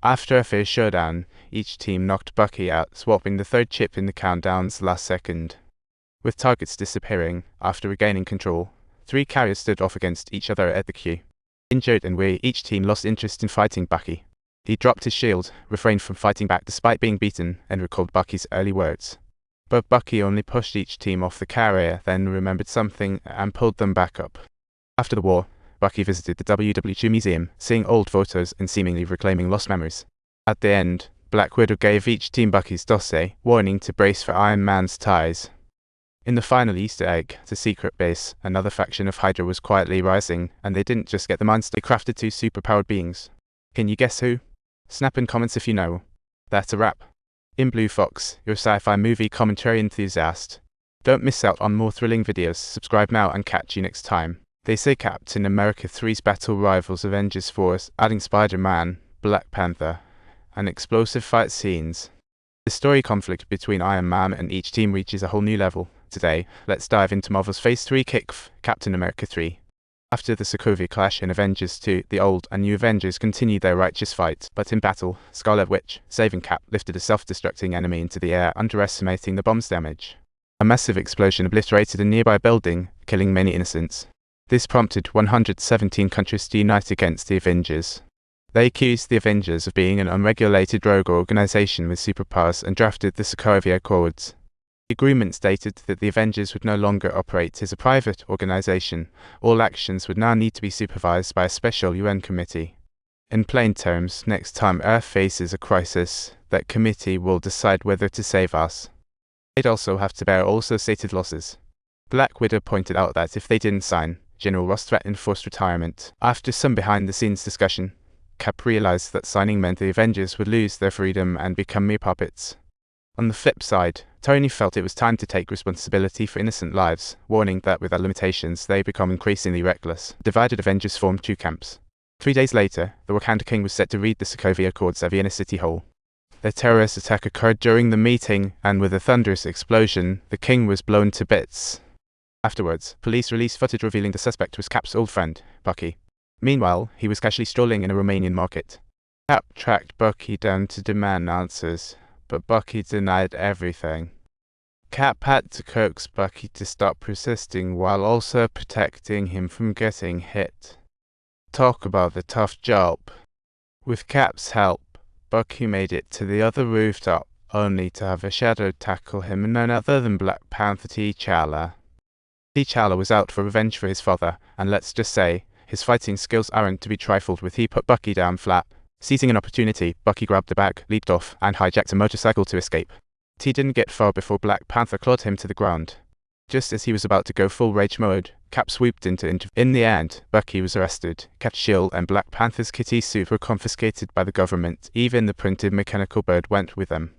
After a fierce showdown, each team knocked Bucky out, swapping the third chip in the countdown's last second. With targets disappearing, after regaining control, 3 carriers stood off against each other at the queue. Injured and weary, each team lost interest in fighting Bucky. He dropped his shield, refrained from fighting back despite being beaten, and recalled Bucky's early words. But Bucky only pushed each team off the carrier, then remembered something and pulled them back up. After the war, Bucky visited the WW2 Museum, seeing old photos and seemingly reclaiming lost memories. At the end, Black Widow gave each team Bucky's dossier, warning to brace for Iron Man's ties. In the final Easter egg, the secret base, another faction of Hydra was quietly rising, and they didn't just get the monster, they crafted 2 superpowered beings. Can you guess who? Snap in comments if you know. That's a wrap. In Blue Fox, your sci-fi movie commentary enthusiast. Don't miss out on more thrilling videos, subscribe now and catch you next time. They say Captain America 3's battle rivals Avengers 4's, adding Spider-Man, Black Panther, and explosive fight scenes. The story conflict between Iron Man and each team reaches a whole new level. Today, let's dive into Marvel's Phase 3 kick-off, Captain America 3. After the Sokovia clash in Avengers 2, the old and new Avengers continued their righteous fight, but in battle, Scarlet Witch, saving Cap, lifted a self-destructing enemy into the air, underestimating the bomb's damage. A massive explosion obliterated a nearby building, killing many innocents. This prompted 117 countries to unite against the Avengers. They accused the Avengers of being an unregulated rogue organization with superpowers and drafted the Sokovia Accords. The agreement stated that the Avengers would no longer operate as a private organization. All actions would now need to be supervised by a special UN committee. In plain terms, next time Earth faces a crisis, that committee will decide whether to save us. They'd also have to bear all associated losses. Black Widow pointed out that if they didn't sign, General Ross threatened forced retirement. After some behind-the-scenes discussion, Cap realized that signing meant the Avengers would lose their freedom and become mere puppets. On the flip side, Tony felt it was time to take responsibility for innocent lives, warning that without limitations they become increasingly reckless. Divided Avengers formed 2 camps. 3 days later, the Wakanda King was set to read the Sokovia Accords at Vienna City Hall. The terrorist attack occurred during the meeting, and with a thunderous explosion, the king was blown to bits. Afterwards, police released footage revealing the suspect was Cap's old friend, Bucky. Meanwhile, he was casually strolling in a Romanian market. Cap tracked Bucky down to demand answers, but Bucky denied everything. Cap had to coax Bucky to stop persisting while also protecting him from getting hit. Talk about the tough job. With Cap's help, Bucky made it to the other rooftop, only to have a shadow tackle him and none other than Black Panther T'Challa. T'Challa was out for revenge for his father, and let's just say, his fighting skills aren't to be trifled with. He put Bucky down flat. Seizing an opportunity, Bucky grabbed a bag, leaped off, and hijacked a motorcycle to escape. T didn't get far before Black Panther clawed him to the ground. Just as he was about to go full rage mode, Cap swooped in to intervene. In the end, Bucky was arrested. Cap's shield and Black Panther's kitty suit were confiscated by the government. Even the printed mechanical bird went with them.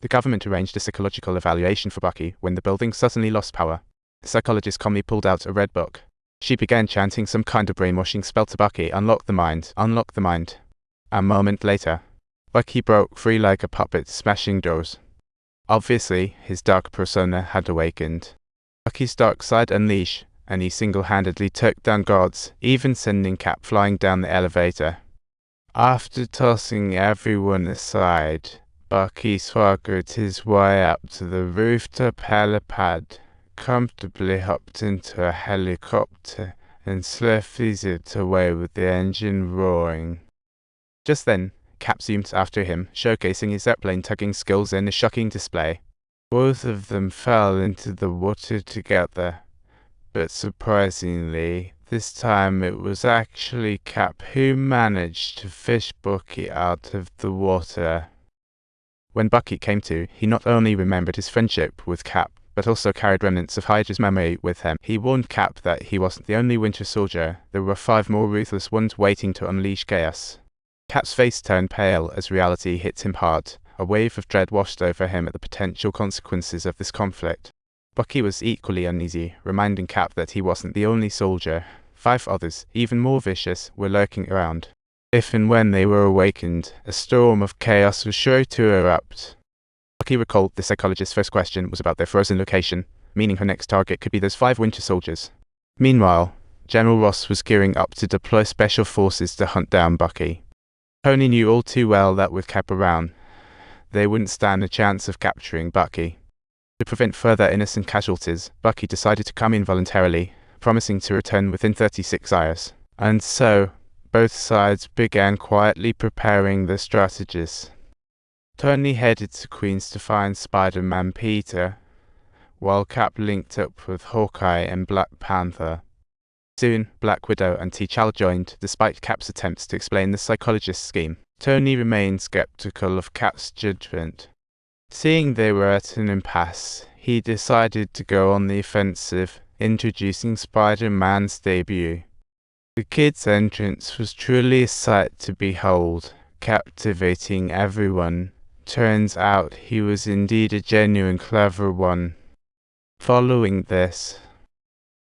The government arranged a psychological evaluation for Bucky when the building suddenly lost power. The psychologist calmly pulled out a red book. She began chanting some kind of brainwashing spell to Bucky. Unlock the mind, unlock the mind. A moment later, Bucky broke free like a puppet, smashing doors. Obviously, his dark persona had awakened. Bucky's dark side unleashed, and he single-handedly took down gods, even sending Cap flying down the elevator. After tossing everyone aside, Bucky swaggered his way up to the rooftop helipad, comfortably hopped into a helicopter, and swiftly zipped away with the engine roaring. Just then, Cap zoomed after him, showcasing his airplane-tugging skills in a shocking display. Both of them fell into the water together, but surprisingly, this time it was actually Cap who managed to fish Bucky out of the water. When Bucky came to, he not only remembered his friendship with Cap, but also carried remnants of Hydra's memory with him. He warned Cap that he wasn't the only Winter Soldier. There were 5 more ruthless ones waiting to unleash chaos. Cap's face turned pale as reality hit him hard. A wave of dread washed over him at the potential consequences of this conflict. Bucky was equally uneasy, reminding Cap that he wasn't the only soldier. 5 others, even more vicious, were lurking around. If and when they were awakened, a storm of chaos was sure to erupt. Bucky recalled the psychologist's first question was about their frozen location, meaning her next target could be those 5 Winter Soldiers. Meanwhile, General Ross was gearing up to deploy special forces to hunt down Bucky. Tony knew all too well that with Cap around, they wouldn't stand a chance of capturing Bucky. To prevent further innocent casualties, Bucky decided to come in voluntarily, promising to return within 36 hours. And so, both sides began quietly preparing their strategies. Tony headed to Queens to find Spider-Man Peter, while Cap linked up with Hawkeye and Black Panther. Soon, Black Widow and T'Challa joined, despite Cap's attempts to explain the psychologist's scheme. Tony remained skeptical of Cap's judgment. Seeing they were at an impasse, he decided to go on the offensive, introducing Spider-Man's debut. The kid's entrance was truly a sight to behold, captivating everyone. Turns out he was indeed a genuine clever one. Following this,